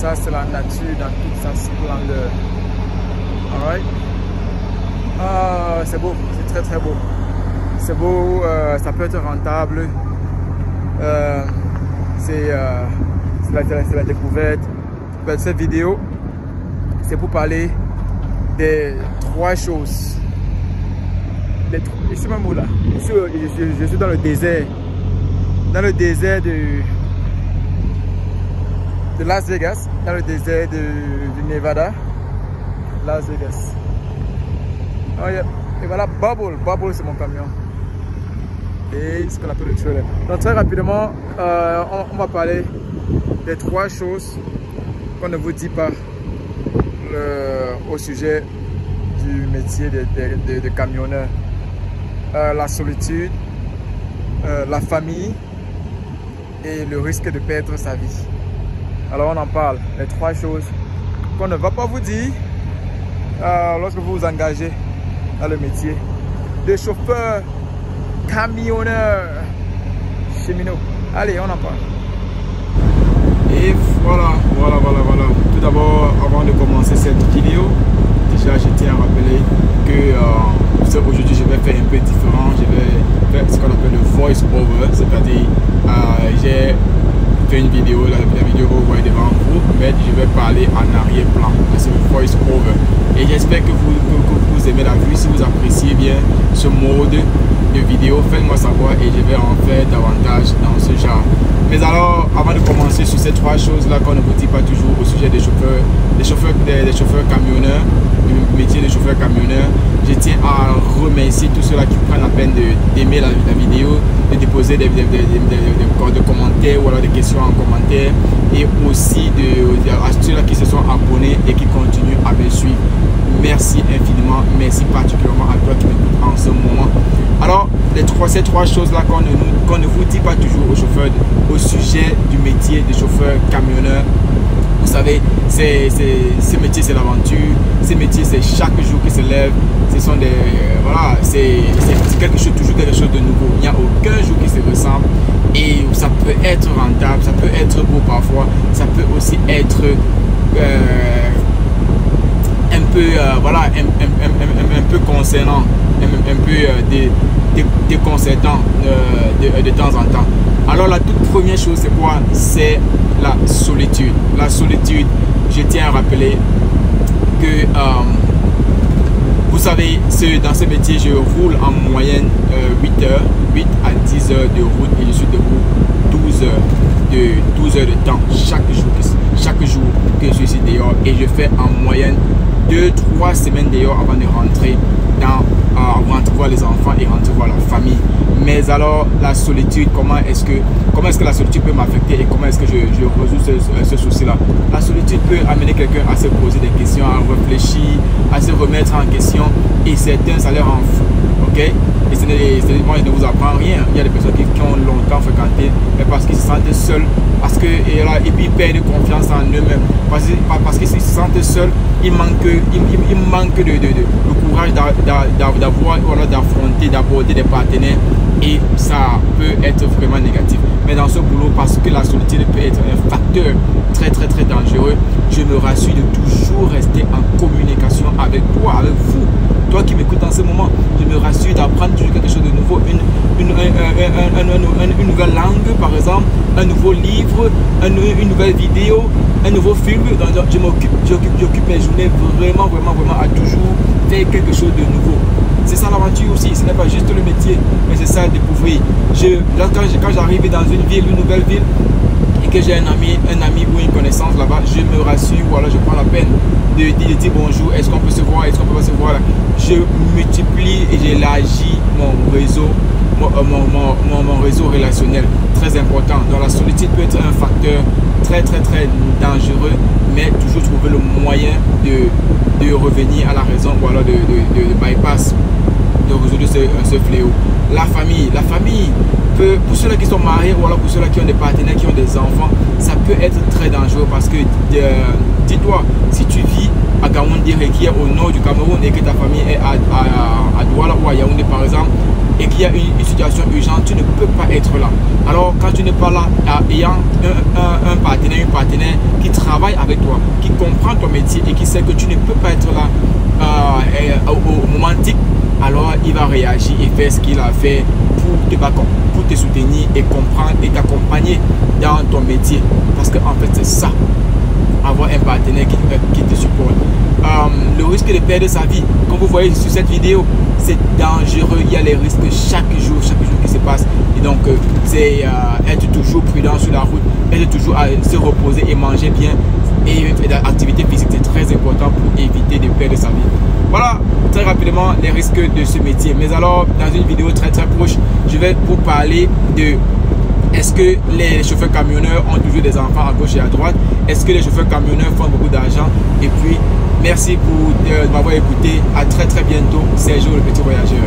Ça, c'est la nature dans toute sa splendeur. Alright. C'est beau, c'est très très beau. C'est beau, ça peut être rentable. C'est la découverte. Cette vidéo, c'est pour parler des 3 choses. Ici, même là, je suis dans le désert. Dans le désert de Las Vegas. Dans le désert du Nevada. Las Vegas. Oh, yeah. Et voilà, Bubble, c'est mon camion. Et ce qu'on appelle le trailer. Donc très rapidement, on va parler des 3 choses qu'on ne vous dit pas au sujet du métier de camionneur. La solitude, la famille et le risque de perdre sa vie. Alors on en parle, les 3 choses qu'on ne va pas vous dire lorsque vous vous engagez dans le métier de chauffeur, camionneur, cheminot. Allez, on en parle. Et voilà. Tout d'abord, avant de commencer cette vidéo, déjà je tiens à rappeler que aujourd'hui je vais faire un peu différent. Je vais faire ce qu'on appelle le voice over, c'est-à-dire j'ai fait une vidéo, la vidéo que vous voyez devant vous, mais je vais parler en arrière-plan. C'est le voice over. Et j'espère que vous aimez la vue. Si vous appréciez bien ce mode de vidéo, faites-moi savoir et je vais en faire davantage dans ce genre. Mais alors, avant de commencer sur ces 3 choses-là qu'on ne vous dit pas toujours au sujet des chauffeurs camionneurs, du métier de chauffeur camionneur, je tiens à remercier tous ceux-là qui prennent la peine d'aimer la vidéo, de déposer des commentaires ou alors des questions en commentaire, et aussi à ceux-là qui se sont abonnés et qui continuent à me suivre. Merci infiniment, merci particulièrement à toi qui m'écoute en ce moment. Alors, ces 3 choses-là qu'on ne vous dit pas toujours aux chauffeurs au sujet du métier de chauffeur camionneur. Vous savez, ce métier c'est l'aventure, ce métier c'est chaque jour qui se lève, ce sont des voilà, c'est toujours quelque chose de nouveau. Il n'y a aucun jour qui se ressemble et ça peut être rentable, ça peut être beau parfois, ça peut aussi être un peu concernant, un peu déconcertant de temps en temps. Alors la toute première chose c'est quoi? C'est la solitude. La solitude, je tiens à rappeler que vous savez, dans ce métier je roule en moyenne 8 à 10 heures de route et je suis debout 12 heures de temps chaque jour que je suis dehors, et je fais en moyenne 2-3 semaines dehors avant de rentrer voir les enfants et rentrer voir la famille. Mais alors la solitude, comment est-ce que la solitude peut m'affecter et comment est-ce que je résous ce souci-là? La solitude peut amener quelqu'un à se poser des questions, à réfléchir, à se remettre en question, et certains ça leur en fout, ok? Et moi je ne vous apprends rien. Il y a des personnes qui ont longtemps fréquenté, mais parce qu'ils se sentent seuls, et puis ils perdent confiance en eux-mêmes, parce qu'ils se sentent seuls, il manque le courage d'avoir ou alors d'affronter, d'aborder des partenaires, et ça peut être vraiment négatif. Mais dans ce boulot, parce que la solitude peut être un facteur très dangereux, je me rassure de toujours rester en communication avec toi, avec vous. Toi qui m'écoutes en ce moment, je me rassure d'apprendre toujours quelque chose de nouveau, une nouvelle langue par exemple, un nouveau livre, une nouvelle vidéo, un nouveau film. J'occupe mes journées vraiment à toujours faire quelque chose de nouveau. C'est ça l'aventure aussi, ce n'est pas juste le métier, mais c'est ça découvrir. Quand j'arrive dans une ville, une nouvelle ville, et que j'ai un ami ou une connaissance là-bas, je me rassure, ou alors je prends la peine de dire bonjour, est-ce qu'on peut se voir, est-ce qu'on peut pas se voir là. Je multiplie et j'élargis mon réseau, mon réseau relationnel, très important. Donc la solitude peut être un facteur très dangereux, mais toujours trouver le moyen de revenir à la raison, ou alors de bypass, de résoudre ce fléau. La famille peut, pour ceux-là qui sont mariés ou alors pour ceux-là qui ont des partenaires, qui ont des enfants, ça peut être très dangereux, parce que dis-toi, si tu vis à Gaoundé qui est au nord du Cameroun et que ta famille est à Douala ou à Yaoundé par exemple, et qu'il y a une situation urgente, tu ne peux pas être là. Alors quand tu n'es pas là, ayant un partenaire, une partenaire qui travaille avec métier et qui sait que tu ne peux pas être là au moment tic, alors il va réagir et faire ce qu'il a fait pour te soutenir et comprendre et t'accompagner dans ton métier. Parce qu'en fait, c'est ça, avoir un partenaire qui te supporte. Le risque de perdre sa vie, comme vous voyez sur cette vidéo, c'est dangereux. Il y a les risques chaque jour qui se passe. Et donc, c'est être toujours prudent sur la route, être toujours à se reposer et manger bien. Et l'activité physique, c'est très important pour éviter de perdre sa vie. Voilà, très rapidement, les risques de ce métier. Mais alors, dans une vidéo très proche, je vais vous parler de est-ce que les chauffeurs camionneurs ont toujours des enfants à gauche et à droite? Est-ce que les chauffeurs camionneurs font beaucoup d'argent? Et puis, merci pour m'avoir écouté. À très bientôt. Sergio, le petit voyageur.